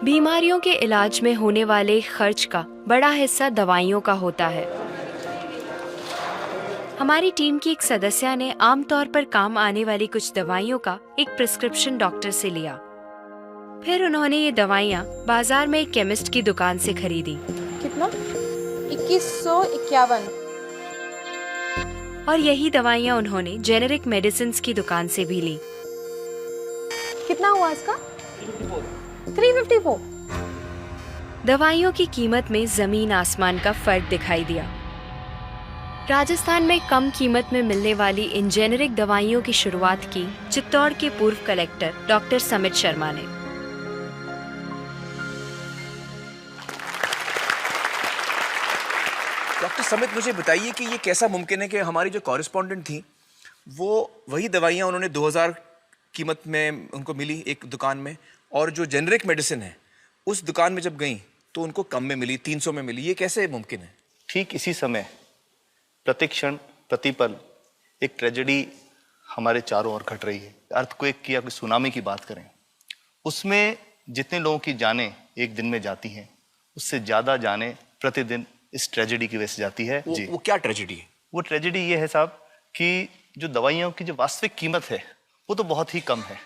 बीमारियों के इलाज में होने वाले खर्च का बड़ा हिस्सा दवाइयों का होता है। हमारी टीम की एक सदस्य ने आमतौर पर काम आने वाली कुछ दवाइयों का एक प्रिस्क्रिप्शन डॉक्टर से लिया। फिर उन्होंने ये दवाइयाँ बाजार में एक केमिस्ट की दुकान से खरीदी। कितना? 2151। और यही दवाइयाँ उन्होंने जेनेरिक मेडिसिन की दुकान से भी ली। कितना हुआ इसका? 354। दवाइयों की कीमत में जमीन आसमान का फर्क दिखाई दिया। राजस्थान में कम कीमत में मिलने वाली इन जेनेरिक दवाइयों की शुरुआत की चित्तौड़ के पूर्व कलेक्टर डॉक्टर समित शर्मा ने। डॉक्टर समित, मुझे बताइए कि ये कैसा मुमकिन है कि हमारी जो कॉरेस्पॉन्डेंट थी वो वही दवाइयाँ उन्होंने 2000 कीमत में उनको मिली एक दुकान में, और जो जेनेरिक मेडिसिन है उस दुकान में जब गई तो उनको कम में मिली, 300 में मिली। ये कैसे मुमकिन है? ठीक इसी समय प्रतिक्षण प्रतिपल एक ट्रेजेडी हमारे चारों ओर घट रही है। अर्थक्वेक की या कोई सुनामी की बात करें, उसमें जितने लोगों की जानें एक दिन में जाती हैं, उससे ज़्यादा जानें प्रतिदिन इस ट्रेजेडी की वजह से जाती है। वो क्या ट्रेजेडी है? वो ट्रेजेडी ये है साहब कि जो दवाइयों की जो वास्तविक कीमत है वो तो बहुत ही कम है,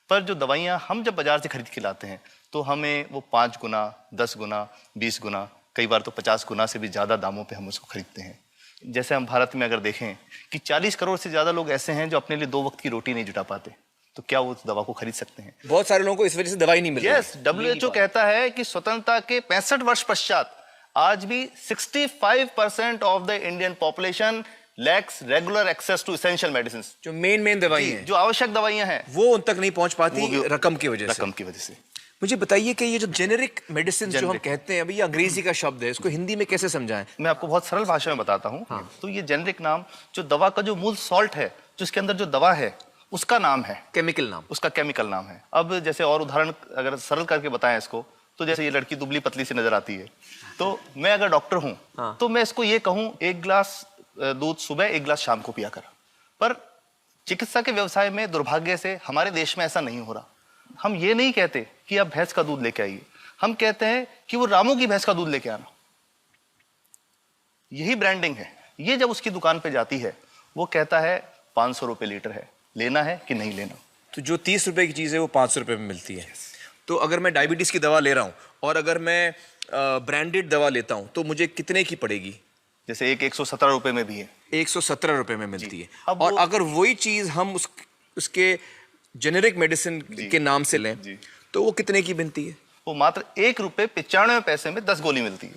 पर जो दवाइयाँ हम जब बाजार से खरीद के लाते हैं तो हमें वो 5 गुना, 10 गुना, 20 गुना, कई बार तो 50 गुना से भी ज़्यादा दामों पे हम उसको खरीदते हैं। जैसे हम भारत में अगर देखें कि 40 करोड़ से ज़्यादा लोग ऐसे हैं जो अपने लिए 2 वक्त की रोटी नहीं जुटा पाते, तो क्या वो उस दवा को खरीद सकते हैं? बहुत सारे लोगों को इस वजह से दवाई नहीं मिल रही। यस, WHO कहता है कि स्वतंत्रता के 65 वर्ष पश्चात आज भी 65% of the Indian population lacks regular access to essential medicine. जो मेन दवाई हैं, जो आवश्यक दवाइयां हैं, वो उन तक नहीं पहुंच पाती रकम की वजह से। मुझे बताइए कि ये जो जेनेरिक मेडिसिन जो हम कहते हैं, अभी ये अंग्रेजी का शब्द है, इसको हिंदी में कैसे समझाएं? मैं आपको बहुत सरल भाषा में बताता हूँ। हाँ। तो ये जेनेरिक नाम जो दवा का जो मूल सॉल्ट है, जो इसके अंदर जो दवा है उसका नाम है, केमिकल नाम, उसका केमिकल नाम है। अब जैसे और उदाहरण अगर सरल करके बताएं इसको, तो जैसे ये लड़की दुबली पतली सी नजर आती है, तो मैं अगर डॉक्टर हूँ तो मैं इसको ये कहूँ 1 गिलास दूध सुबह 1 गिलास शाम को पिया कर। पर चिकित्सा के व्यवसाय में दुर्भाग्य से हमारे देश में ऐसा नहीं हो रहा। हम ये नहीं कहते कि आप भैंस का दूध लेके आइए, हम कहते हैं कि वो रामू की भैंस का दूध लेके आना। यही ब्रांडिंग है। ये जब उसकी दुकान पे जाती है वो कहता है 500 रुपए लीटर है, लेना है कि नहीं लेना। तो जो 30 रुपए की चीज है वो 500 रुपए में मिलती है। तो अगर मैं डायबिटीज की दवा ले रहा हूँ और अगर मैं ब्रांडेड दवा लेता हूँ तो मुझे कितने की पड़ेगी? जैसे एक 117 रुपए में भी है, 117 रुपए में मिलती है। और अगर वही चीज हम उसके जेनेरिक मेडिसिन के नाम से लें तो वो कितने की बनती है? वो मात्र 1 रुपए 95 पैसे में 10 गोली मिलती है।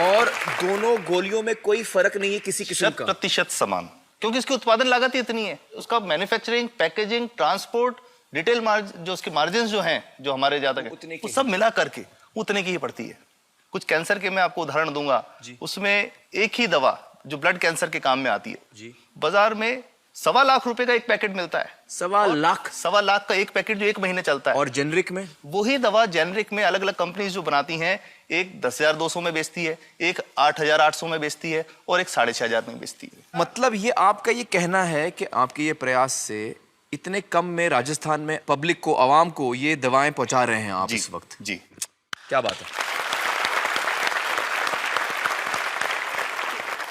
और दोनों गोलियों में कोई फर्क नहीं है किसी किस्म का? 100% समान, क्योंकि इसकी उत्पादन लागत ही इतनी है। उसका manufacturing, packaging, transport, retail margin, जो उसके मार्जिन जो हैं, जो हमारे ज्यादा वो सब मिला करके उतने की ही पड़ती है। कुछ कैंसर के मैं आपको उदाहरण दूंगा, उसमें एक ही दवा जो ब्लड कैंसर के काम में आती है, बाजार में 1.25 लाख रुपए का एक पैकेट मिलता है। 1.25 लाख का एक पैकेट जो 1 महीने चलता है। और जेनरिक में वही दवा जेनरिक में अलग अलग कंपनीज जो बनाती हैं, एक 10,200 में बेचती है, एक 8,800 में बेचती है और एक 6,500 में बेचती है। मतलब ये आपका ये कहना है कि आपके ये प्रयास से इतने कम में राजस्थान में पब्लिक को, आवाम को ये दवाएं पहुंचा रहे हैं आप इस वक्त? जी, क्या बात है।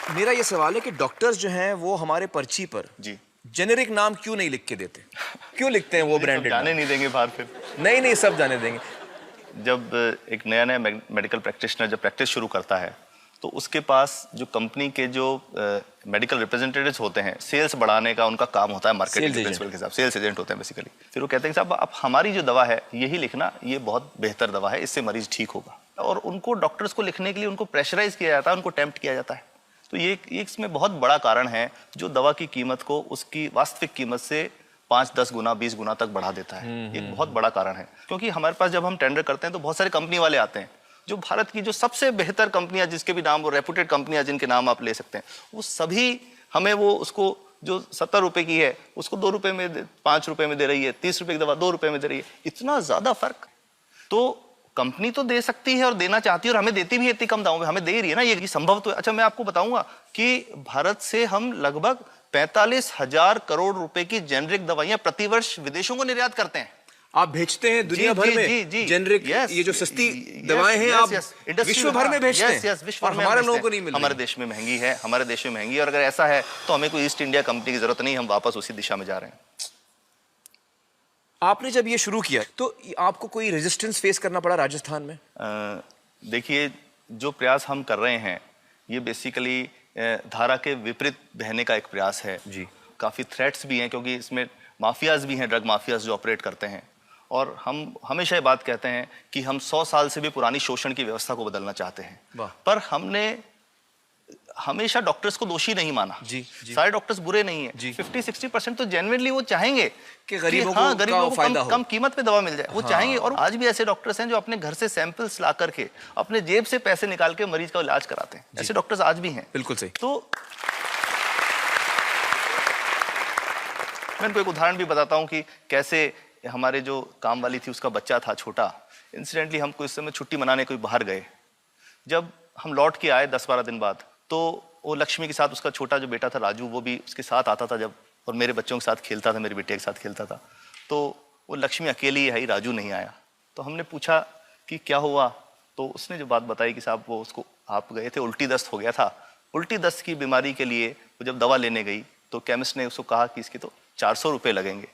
मेरा ये सवाल है कि डॉक्टर्स जो हैं वो हमारे पर्ची पर जेनेरिक नाम क्यों नहीं लिख के देते? क्यों लिखते हैं वो ब्रांडेड? जाने नहीं देंगे बाहर फिर? नहीं, सब जाने देंगे। जब एक नया मेडिकल प्रैक्टिशनर जब प्रैक्टिस शुरू करता है तो उसके पास जो कंपनी के जो मेडिकल रिप्रेजेंटेटिव्स होते हैं, सेल्स बढ़ाने का उनका काम होता है, मार्केटिंग प्रिंसिपल के हिसाब से सेल्स एजेंट होते हैं बेसिकली। फिर वो कहते हैं साहब आप हमारी जो दवा है यही लिखना, ये बहुत बेहतर दवा है, इससे मरीज ठीक होगा। और उनको डॉक्टर्स को लिखने के लिए उनको प्रेशराइज किया जाता है, उनको टेम्प्ट किया जाता है। तो ये इसमें बहुत बड़ा कारण है जो दवा की कीमत को उसकी वास्तविक कीमत से 5-10 गुना 20 गुना तक बढ़ा देता है। एक बहुत बड़ा कारण है, क्योंकि हमारे पास जब हम टेंडर करते हैं तो बहुत सारे कंपनी वाले आते हैं, जो भारत की जो सबसे बेहतर कंपनियां, जिसके भी नाम वो रेपुटेड कंपनियां जिनके नाम आप ले सकते हैं, वो सभी हमें वो उसको जो 70 रुपए की है उसको 2 रुपए में 5 रुपए में दे रही है, 30 रुपए की दवा 2 रुपए में दे रही है। इतना ज्यादा फर्क। तो कंपनी तो दे सकती है और देना चाहती है और हमें देती भी है इतनी कम दामों में, हमें दे रही है ना, ये संभव तो है। अच्छा, मैं आपको बताऊंगा कि भारत से हम लगभग 45,000 करोड़ रुपए की जेनरिक दवाइयां प्रतिवर्ष विदेशों को निर्यात करते हैं। आप भेजते हैं दुनिया भर में जेनरिक, ये जो सस्ती दवाएं हैं आप विश्व भर में भेजते हैं, और हमारे लोगों को नहीं मिल रही। हमारे देश में महंगी है, हमारे देश में महंगी है, और अगर ऐसा है तो हमें कोई ईस्ट इंडिया कंपनी की जरूरत नहीं, हम वापस उसी दिशा में जा रहे हैं। आपने जब ये शुरू किया तो आपको कोई रेजिस्टेंस फेस करना पड़ा राजस्थान में? देखिए, जो प्रयास हम कर रहे हैं ये बेसिकली धारा के विपरीत बहने का एक प्रयास है जी। काफ़ी थ्रेट्स भी हैं, क्योंकि इसमें माफियाज भी हैं, ड्रग माफियाज जो ऑपरेट करते हैं। और हम हमेशा ये बात कहते हैं कि हम 100 साल से भी पुरानी शोषण की व्यवस्था को बदलना चाहते हैं, पर हमने हमेशा डॉक्टर्स को दोषी नहीं माना। जी। सारे डॉक्टर्स बुरे नहीं है, 50-60% तो जेन्युइनली वो चाहेंगे कि गरीबों को कम कीमत पे दवा मिल जाए, वो चाहेंगे। और आज भी ऐसे डॉक्टर्स हैं जो अपने घर से सैंपल्स ला करके अपने जेब से पैसे निकाल के मरीज का इलाज कराते हैं, ऐसे डॉक्टर्स आज भी हैं। बिल्कुल सही। तो मैं इनको एक उदाहरण भी बताता हूँ कि कैसे हमारे जो काम वाली थी उसका बच्चा था छोटा, इंसिडेंटली हम कोई समय छुट्टी मनाने कोई बाहर गए। जब हम लौट के आए 10-12 दिन बाद, तो वो लक्ष्मी के साथ उसका छोटा जो बेटा था राजू, वो भी उसके साथ आता था जब, और मेरे बच्चों के साथ खेलता था, मेरे बेटे के साथ खेलता था। तो वो लक्ष्मी अकेली ही आई, राजू नहीं आया। तो हमने पूछा कि क्या हुआ, तो उसने जो बात बताई कि साहब वो उसको, आप गए थे, उल्टी दस्त हो गया था। उल्टी दस्त की बीमारी के लिए वो जब दवा लेने गई तो केमिस्ट ने उसको कहा कि इसके तो 400 रुपये लगेंगे।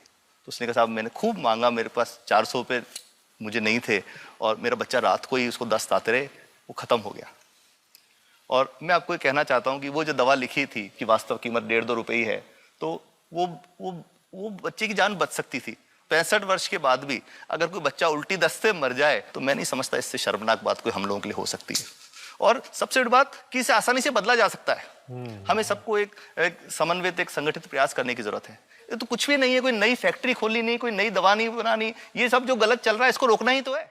तो उसने कहा साहब मैंने खूब मांगा, मेरे पास 400 रुपये मुझे नहीं थे, और मेरा बच्चा रात को ही उसको दस्त आते रहे, वो ख़त्म हो गया। और मैं आपको ये कहना चाहता हूँ कि वो जो दवा लिखी थी कि वास्तव कीमत 1.5-2 रुपये ही है, तो वो बच्चे की जान बच सकती थी। 65 वर्ष के बाद भी अगर कोई बच्चा उल्टी दस्त से मर जाए तो मैं नहीं समझता इससे शर्मनाक बात कोई हम लोगों के लिए हो सकती है। और सबसे बड़ी बात कि इसे आसानी से बदला जा सकता है। हमें सबको एक समन्वित, एक संगठित प्रयास करने की जरूरत है। ये तो कुछ भी नहीं है, कोई नई फैक्ट्री खोलनी नहीं, कोई नई दवा नहीं बनानी, ये सब जो गलत चल रहा है इसको रोकना ही तो है।